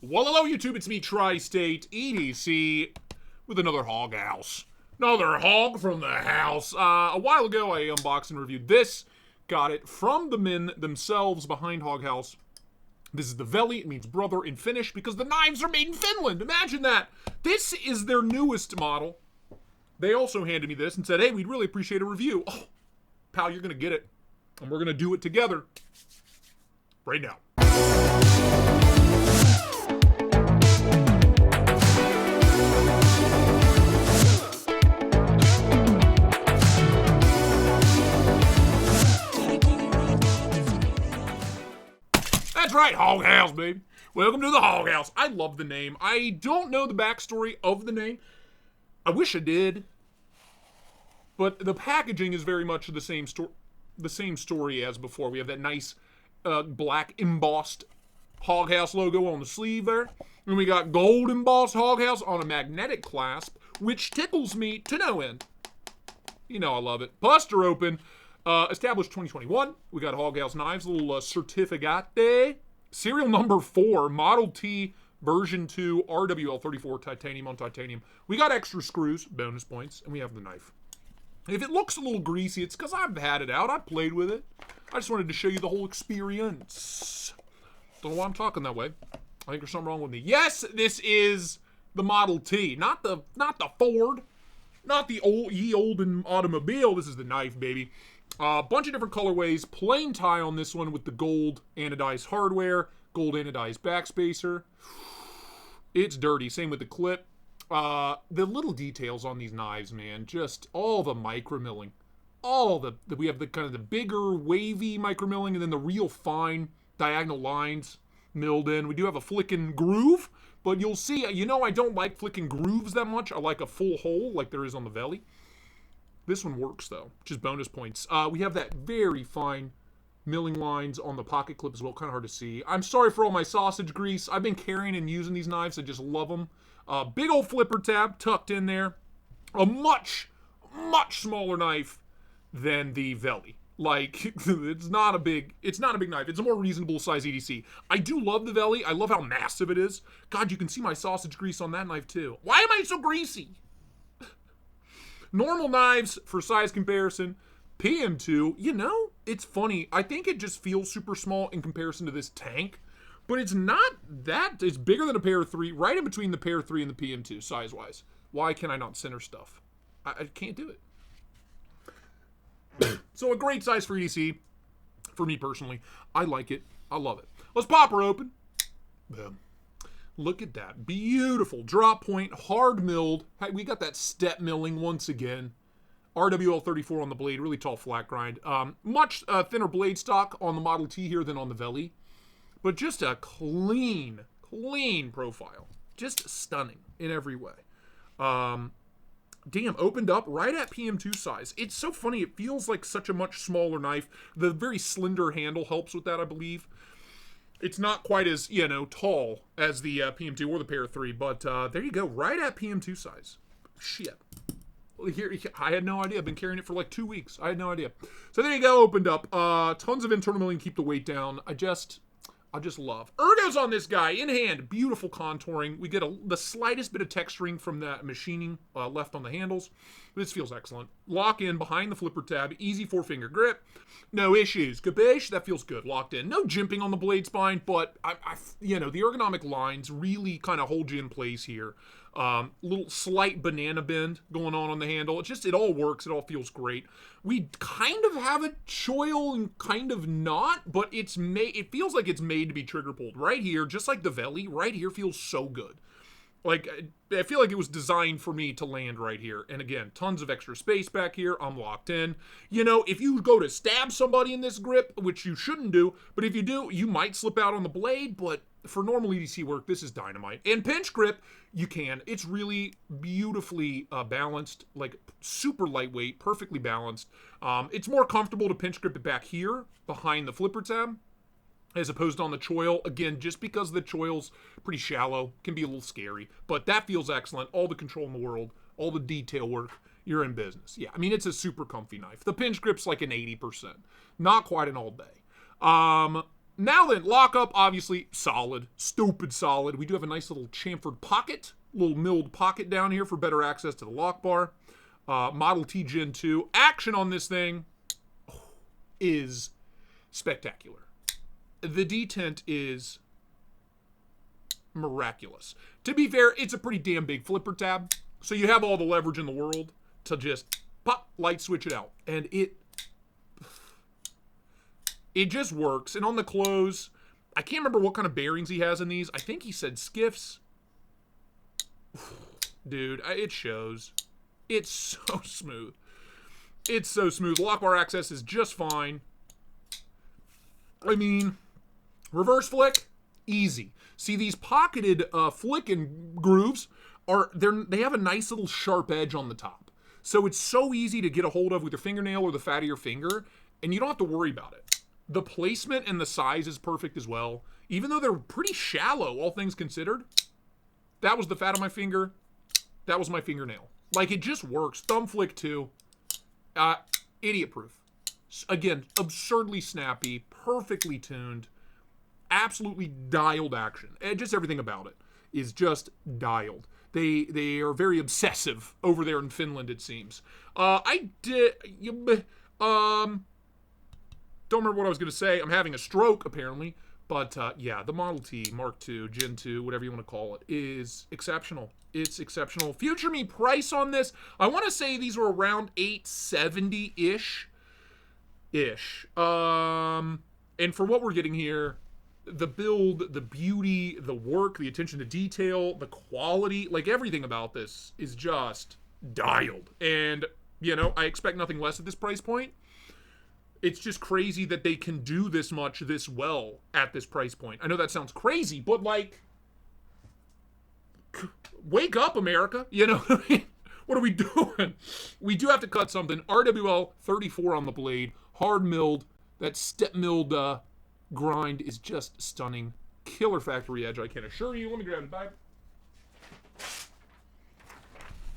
Well, hello, YouTube. It's me, Tri-State EDC, with another hog house. Another hog from the house. A while ago, I unboxed and reviewed this. Got it from the men themselves behind Hog House. This is the Veli. It means brother in Finnish because the knives are made in Finland. Imagine that. This is their newest model. They also handed me this and said, hey, we'd really appreciate a review. Oh, pal, you're going to get it. And we're going to do it together right now. That's right, Hog House, baby. Welcome to the Hog House. I love the name. I don't know the backstory of the name. I wish I did. But the packaging is very much the same story as before. We have that nice black embossed Hog House logo on the sleeve there. And we got gold embossed Hog House on a magnetic clasp, which tickles me to no end. You know I love it. Buster open. Established 2021. We got Hog House knives, a little certificate. Serial number 4, Model T, version 2, RWL34 titanium on titanium. We got extra screws, bonus points, and we have the knife. If it looks a little greasy, it's because I've had it out. I've played with it. I just wanted to show you the whole experience. Don't know why I'm talking that way. I think there's something wrong with me. Yes, this is the Model T, not the Ford, not the olden automobile. This is the knife, baby. A bunch of different colorways. Plain tie on this one with the gold anodized hardware, gold anodized backspacer. It's dirty. Same with the clip. The little details on these knives, man. Just all the micromilling. We have the kind of the bigger, wavy micromilling, and then the real fine diagonal lines milled in. We do have a flicking groove, but you'll see, I don't like flicking grooves that much. I like a full hole like there is on the Veli. This one works, though, which is bonus points. We have that very fine milling lines on the pocket clip as well. Kind of hard to see. I'm sorry for all my sausage grease. I've been carrying and using these knives. I just love them. Big old flipper tab tucked in there. A much, much smaller knife than the Veli. Like, it's not a big knife. It's a more reasonable size EDC. I do love the Veli. I love how massive it is. God, you can see my sausage grease on that knife, too. Why am I so greasy? Normal knives for size comparison. PM2, it's funny. I think it just feels super small in comparison to this tank. But it's not that. It's bigger than a Pair 3, right in between the Pair 3 and the PM2 size-wise. Why can I not center stuff? I can't do it. So a great size for EDC. For me personally. I like it. I love it. Let's pop her open. Boom. Look at that. Beautiful. Drop point. Hard milled. We got that step milling once again. RWL34 on the blade. Really tall flat grind. Much thinner blade stock on the Model T here than on the Veli. But just a clean profile. Just stunning in every way. Damn, opened up right at PM2 size. It's so funny. It feels like such a much smaller knife. The very slender handle helps with that, I believe. It's not quite as, tall as the PM2 or the Pair 3, but there you go. Right at PM2 size. Shit. Here, I had no idea. I've been carrying it for like 2 weeks. I had no idea. So there you go. Opened up. Tons of internal milling. Keep the weight down. I just love. Ergos on this guy, in hand, beautiful contouring. We get the slightest bit of texturing from that machining left on the handles. This feels excellent. Lock in behind the flipper tab, easy 4-finger grip. No issues. Capiche? That feels good. Locked in. No jimping on the blade spine, but the ergonomic lines really kind of hold you in place here. Little slight banana bend going on the handle. It all works. It all feels great. We kind of have a choil and kind of not, but it feels like it's made to be trigger pulled. Right here, just like the Veli, right here feels so good. Like, I feel like it was designed for me to land right here. And again, tons of extra space back here. I'm locked in. If you go to stab somebody in this grip, which you shouldn't do, but if you do, you might slip out on the blade, but for normal EDC work, this is dynamite. And pinch grip, you can. It's really beautifully balanced, like super lightweight, perfectly balanced. It's more comfortable to pinch grip it back here behind the flipper tab as opposed to on the choil. Again, just because the choil's pretty shallow, can be a little scary. But that feels excellent. All the control in the world, all the detail work, you're in business. Yeah, I mean, it's a super comfy knife. The pinch grip's like an 80%. Not quite an all day. Now then, lockup, obviously, solid. Stupid solid. We do have a nice little chamfered pocket. Little milled pocket down here for better access to the lock bar. Model T Gen 2. Action on this thing is spectacular. The detent is miraculous. To be fair, it's a pretty damn big flipper tab. So you have all the leverage in the world to just pop, light switch it out. And it just works. And on the close, I can't remember what kind of bearings he has in these. I think he said skiffs. Dude, it shows. It's so smooth. It's so smooth. Lock bar access is just fine. I mean, reverse flick, easy. See, these pocketed flicking grooves, they have a nice little sharp edge on the top. So it's so easy to get a hold of with your fingernail or the fat of your finger, and you don't have to worry about it. The placement and the size is perfect as well. Even though they're pretty shallow, all things considered. That was the fat of my finger. That was my fingernail. Like, it just works. Thumb flick too. Idiot proof. Again, absurdly snappy, perfectly tuned, absolutely dialed action. And just everything about it is just dialed. They are very obsessive over there in Finland, it seems. Don't remember what I was going to say. I'm having a stroke, apparently. But, yeah, the Model T Mark II, Gen 2, whatever you want to call it, is exceptional. It's exceptional. Future me price on this, I want to say these were around $870-ish. And for what we're getting here, the build, the beauty, the work, the attention to detail, the quality, like everything about this is just dialed. And, you know, I expect nothing less at this price point. It's just crazy that they can do this much this well at this price point. I know that sounds crazy, but like, wake up, America. You know what I mean? What are we doing? We do have to cut something. RWL 34 on the blade. Hard milled. That step milled grind is just stunning. Killer factory edge, I can assure you. Let me grab it back.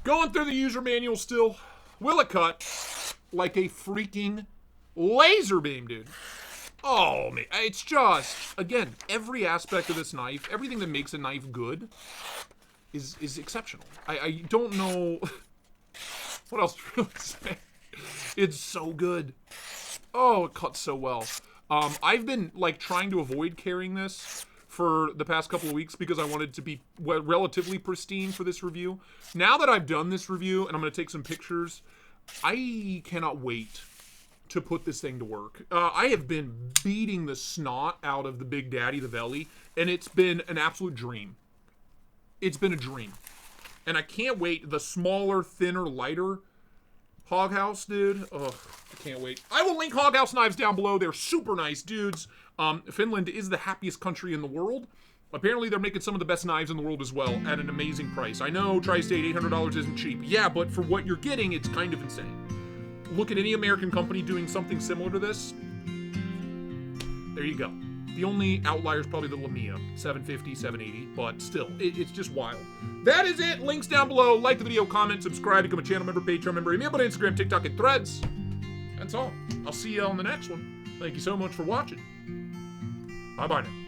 Going through the user manual still. Will it cut like a freaking laser beam, dude? Oh, man. It's just, again, every aspect of this knife, everything that makes a knife good is exceptional. I don't know what else to really say. It's so good. Oh, it cuts so well. I've been, like, trying to avoid carrying this for the past couple of weeks because I wanted to be relatively pristine for this review. Now that I've done this review, and I'm going to take some pictures, I cannot wait to put this thing to work. I have been beating the snot out of the Big Daddy, the Veli, and it's been an absolute dream. It's been a dream. And I can't wait. The smaller, thinner, lighter Hoghouse, dude. Ugh, I can't wait. I will link Hoghouse knives down below. They're super nice dudes. Finland is the happiest country in the world. Apparently, they're making some of the best knives in the world as well at an amazing price. I know Tri-State $800 isn't cheap. Yeah, but for what you're getting, it's kind of insane. Look at any American company doing something similar to this. There you go. The only outlier is probably the Lamia, $750, $780, but still, it's just wild. That is it. Links down below. Like the video, comment, subscribe, become a channel member, Patreon member, email on Instagram, TikTok, and Threads. That's all. I'll see you on the next one. Thank you so much for watching. Bye-bye now.